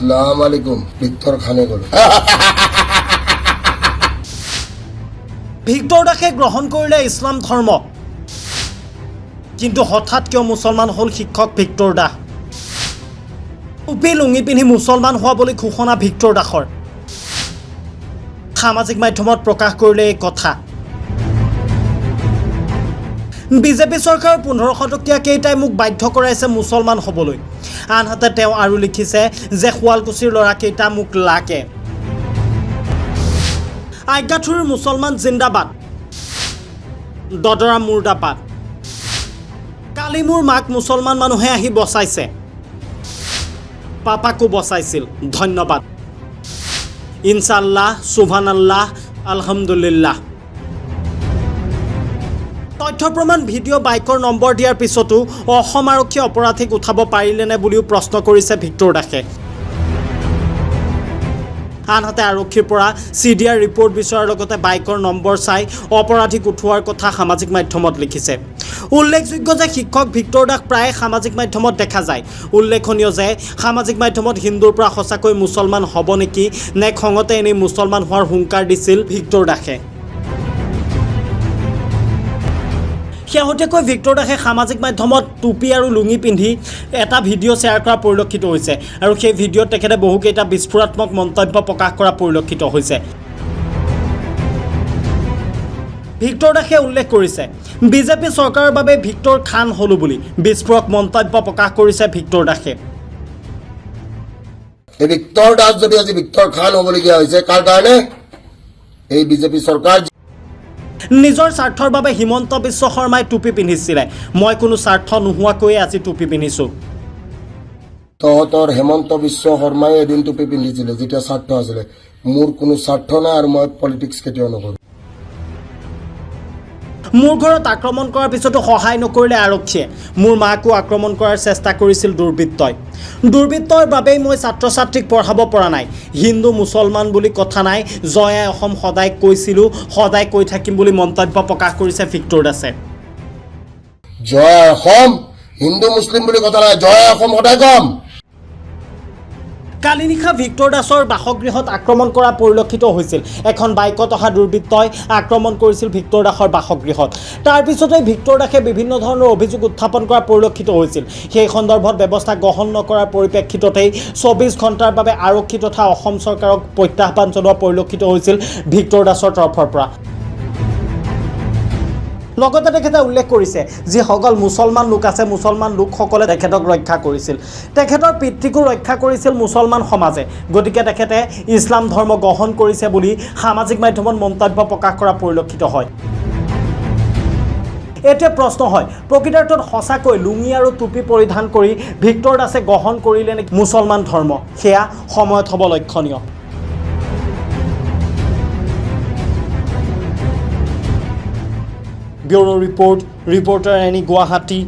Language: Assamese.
আসসালামু আলাইকুম ভিক্টৰ খানে গ'ল ভিক্টৰ দাসে গ্ৰহণ কৰিলে ইছলাম ধৰ্ম কিন্তু হঠাৎ কিয় মুছলমান হ'ল শিক্ষক ভিক্টৰ দাস টুপি লুঙি পিন্ধি মুছলমান হোৱা বুলি ঘোষণা ভিক্টৰ দাসৰ সামাজিক মাধ্যমত প্ৰকাশ কৰিলে এই কথা বিজেপি চৰকাৰৰ 1500 টকীয়া কেইটাই মোক বাধ্য কৰাইছে মুছলমান হ'বলৈ আনহাতে তেওঁ আৰু লিখিছে যে শুৱালকুছিৰ ল'ৰাকেইটা মোক লাগে আজ্ঞাথুৰিৰ মুছলমান জিন্দাবাদ দদৰা মুৰ্দাবাদ কালি মোৰ মাক মুছলমান মানুহে আহি বচাইছে পাপাকো বচাইছিল ধন্যবাদ ইনশাআল্লাহ সুবহানাল্লাহ আলহামদুলিল্লাহ তথ্য প্ৰমাণ ভিডিঅ' বাইকৰ নম্বৰ দিয়াৰ পিছতো অসম আৰক্ষীয়ে অপৰাধীক উঠাব পাৰিলেনে বুলিও প্ৰশ্ন কৰিছে ভিক্টৰ দাসে আনহাতে আৰক্ষীৰ পৰা চিডিআৰ ৰিপৰ্ট বিচৰাৰ লগতে বাইকৰ নম্বৰ চাই অপৰাধীক উঠোৱাৰ কথা সামাজিক মাধ্যমত লিখিছে উল্লেখযোগ্য যে শিক্ষক ভিক্টৰ দাস প্ৰায় সামাজিক মাধ্যমত দেখা যায় উল্লেখনীয় যে সামাজিক মাধ্যমত হিন্দুৰ পৰা সঁচাকৈ মুছলমান হ'ব নেকি নে খঙতে এনেই মুছলমান হোৱাৰ হুংকাৰ দিছিল ভিক্টৰ দাসে শেহতীয়াকৈ ভিক্টৰ দাসে সামাজিক মাধ্যমত টুপি আৰু লুঙি পিন্ধি এটা ভিডিঅ' শ্বেয়াৰ কৰা পৰিলক্ষিত হৈছে আৰু সেই ভিডিঅ'ত তেখেতে বহুকেইটা বিস্ফোৰাত্মক মন্তব্য প্ৰকাশ কৰা পৰিলক্ষিত হৈছে ভিক্টৰ দাসে উল্লেখ কৰিছে বিজেপি চৰকাৰৰ বাবে ভিক্টৰ খান হলো বুলি বিস্ফোৰক মন্তব্য প্ৰকাশ কৰিছে ভিক্টৰ দাসে এই ভিক্টৰ দাস যদি আজি ভিক্টৰ খান হ'বলগীয়া হৈছে কাৰ কাৰণে এই বিজেপি চৰকাৰ নিজৰ স্বাৰ্থৰ বাবে হিমন্ত বিশ্ব শৰ্মাই টুপি পিন্ধিছিলে মই কোনো স্বাৰ্থ নোহোৱাকৈ আজি টুপি পিন্ধিছোঁ তহঁতৰ হেমন্ত বিশ্ব শৰ্মাই এদিন টুপি পিন্ধিছিলে যেতিয়া স্বাৰ্থ আছিলে মোৰ কোনো স্বাৰ্থ নাই আৰু মই পলিটিক্স কেতিয়াও নকৰোঁ মোৰ ঘৰত আক্ৰমণ কৰাৰ পিছতো সহায় নকৰিলে আৰক্ষীয়ে মোৰ মাকো আক্ৰমণ কৰাৰ চেষ্টা কৰিছিল দুৰ্বৃত্তৰ বাবেই মই ছাত্ৰ ছাত্ৰীক পঢ়াব পৰা নাই হিন্দু মুছলমান বুলি কথা নাই জয় আই অসম সদায় কৈছিলোঁ সদায় কৈ থাকিম বুলি মন্তব্য প্ৰকাশ কৰিছে ভিক্টৰ দাসে জয় আই অসম হিন্দু মুছলিম বুলি কথা নাই জয় আই অসম সদায় কম কালি নিশা ভিক্টৰ দাসৰ বাসগৃহত আক্ৰমণ কৰা পৰিলক্ষিত হৈছিল এখন বাইকত অহা দুৰ্বৃত্তই আক্ৰমণ কৰিছিল ভিক্টৰ দাসৰ বাসগৃহত তাৰ পিছতে ভিক্টৰ দাসে বিভিন্ন ধৰণৰ অভিযোগ উত্থাপন কৰা পৰিলক্ষিত হৈছিল সেই সন্দৰ্ভত ব্যৱস্থা গ্ৰহণ নকৰাৰ পৰিপ্ৰেক্ষিততেই 24 ঘণ্টাৰ বাবে আৰক্ষী তথা অসম চৰকাৰক প্ৰত্যাহ্বান জনোৱা পৰিলক্ষিত হৈছিল ভিক্টৰ দাসৰ তৰফৰ পৰা লগতে তেখেতে উল্লেখ কৰিছে যিসকল মুছলমান লোক আছে মুছলমান লোকসকলে তেখেতক ৰক্ষা কৰিছিল তেখেতৰ পিতৃকো ৰক্ষা কৰিছিল মুছলমান সমাজে গতিকে তেখেতে ইছলাম ধৰ্ম গ্ৰহণ কৰিছে বুলি সামাজিক মাধ্যমত মন্তব্য প্ৰকাশ কৰা পৰিলক্ষিত হয় এতিয়া প্ৰশ্ন হয় প্ৰকৃতাৰ্থত সঁচাকৈ লুঙি আৰু টুপি পৰিধান কৰি ভিক্টৰ দাসে গ্ৰহণ কৰিলে নেকি মুছলমান ধৰ্ম সেয়া সময়ত হ'ব লক্ষণীয় bureau report reporter any Guwahati